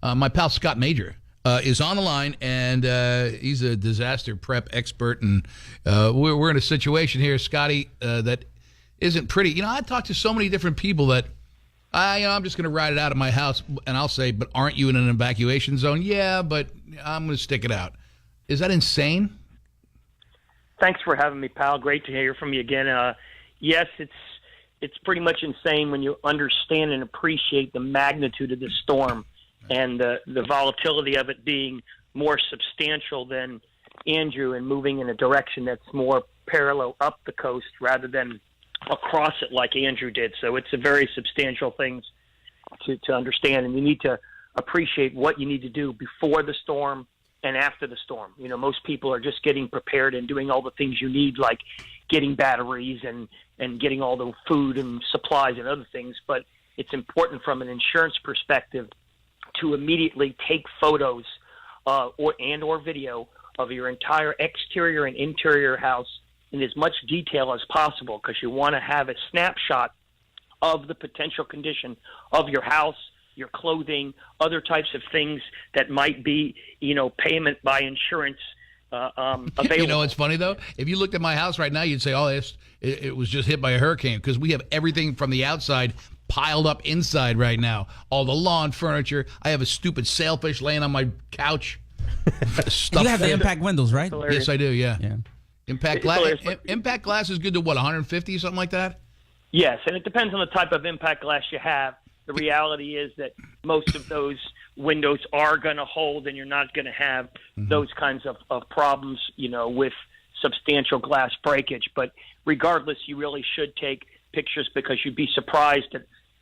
My pal Scott Major is on the line, and he's a disaster prep expert. And we're in a situation here, Scotty, that isn't pretty. I talk to so many different people that I'm just going to ride it out of my house, and I'll say, but aren't you in an evacuation zone? Yeah, but I'm going to stick it out. Is that insane? Thanks for having me, pal. Great to hear from you again. Yes, it's pretty much insane when you understand and appreciate the magnitude of the storm and the volatility of it being more substantial than Andrew and moving in a direction that's more parallel up the coast rather than across it like Andrew did. So it's a very substantial thing to understand, and you need to appreciate what you need to do before the storm and after the storm. Most people are just getting prepared and doing all the things you need, like getting batteries and getting all the food and supplies and other things. But it's important from an insurance perspective to immediately take photos or video of your entire exterior and interior house in as much detail as possible, because you want to have a snapshot of the potential condition of your house, your clothing, other types of things that might be, payment by insurance available. It's funny, though. If you looked at my house right now, you'd say, it was just hit by a hurricane, because we have everything from the outside piled up inside right now. All the lawn furniture. I have a stupid sailfish laying on my couch. You have the impact windows, right? Yes, I do, yeah. Impact glass. Hilarious. Impact glass is good to what, 150, something like that? Yes, and it depends on the type of impact glass you have. The reality is that most of those windows are going to hold, and you're not going to have those kinds of problems, with substantial glass breakage. But regardless, you really should take pictures, because you'd be surprised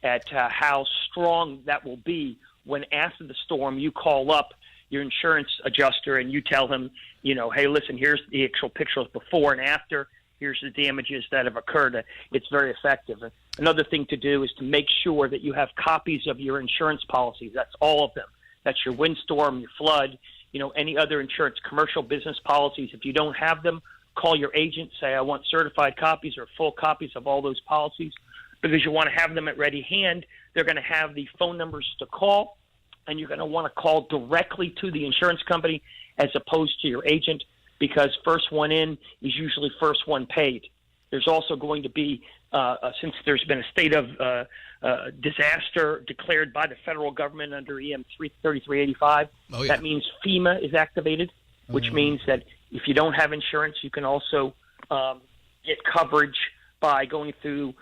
at how strong that will be when after the storm you call up your insurance adjuster and you tell him, hey, listen, here's the actual pictures before and after. Here's the damages that have occurred. It's very effective. Another thing to do is to make sure that you have copies of your insurance policies. That's all of them. That's your windstorm, your flood, any other insurance, commercial business policies. If you don't have them, call your agent, say, I want certified copies or full copies of all those policies, because you want to have them at ready hand. They're going to have the phone numbers to call, and you're going to want to call directly to the insurance company as opposed to your agent, because first one in is usually first one paid. There's also going to be, since there's been a state of disaster declared by the federal government under EM 3385, that means FEMA is activated, which means that if you don't have insurance, you can also get coverage by going through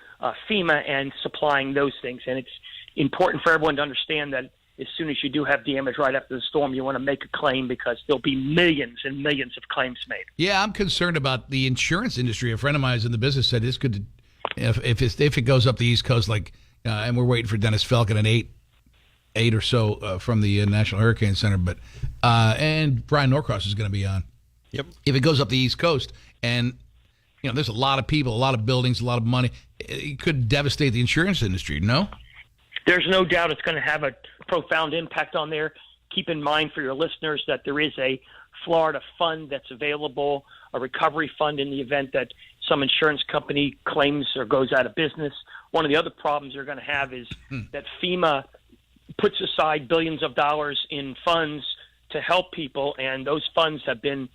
FEMA and supplying those things. And it's important for everyone to understand that as soon as you do have damage right after the storm, you want to make a claim, because there'll be millions and millions of claims made. Yeah, I'm concerned about the insurance industry. A friend of mine is in the business said it's good if it goes up the East Coast, and we're waiting for Dennis Falcon at eight or so from the National Hurricane Center, but and Brian Norcross is going to be on. Yep. If it goes up the East Coast, and there's a lot of people, a lot of buildings, a lot of money, it could devastate the insurance industry. No? There's no doubt it's going to have a profound impact on there. Keep in mind for your listeners that there is a Florida fund that's available, a recovery fund in the event that some insurance company claims or goes out of business. One of the other problems you're going to have is that FEMA puts aside billions of dollars in funds to help people, and those funds have been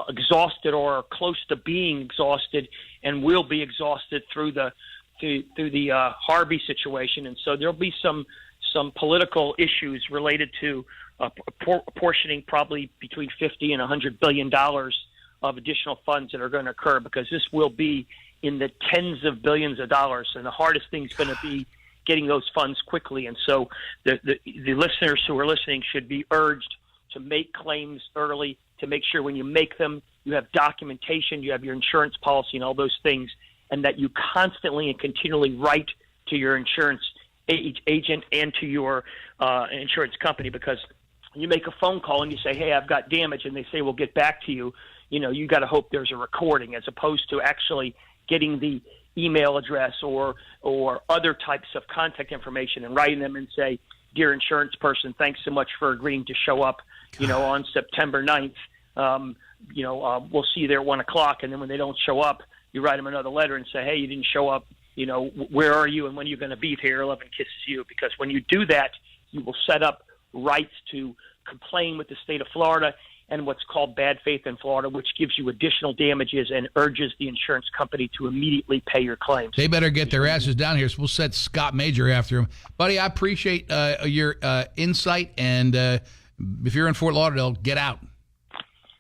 exhausted or close to being exhausted and will be exhausted through the Harvey situation. And so there'll be some political issues related to apportioning probably between $50 and $100 billion of additional funds that are going to occur, because this will be in the tens of billions of dollars, and the hardest thing is going to be getting those funds quickly. And so the listeners who are listening should be urged to make claims early, to make sure when you make them, you have documentation, you have your insurance policy and all those things, and that you constantly and continually write to your insurance agent and to your insurance company, because you make a phone call and you say, hey, I've got damage, and they say, we'll get back to you. You got to hope there's a recording, as opposed to actually getting the email address or other types of contact information and writing them and say, dear insurance person, thanks so much for agreeing to show up, on September 9th. We'll see you there at 1 o'clock. And then when they don't show up, you write them another letter and say, hey, you didn't show up. Where are you and when are you going to be here? 11 kisses you. Because when you do that, you will set up rights to complain with the state of Florida, and what's called bad faith in Florida, which gives you additional damages and urges the insurance company to immediately pay your claims. They better get their asses down here, so we'll set Scott Major after him. Buddy, I appreciate your insight, and if you're in Fort Lauderdale, get out.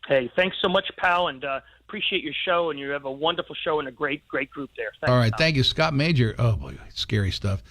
Hey, thanks so much, pal, and appreciate your show, and you have a wonderful show and a great group there. Thanks, All right, pal. thank you, Scott Major. Oh, boy, scary stuff.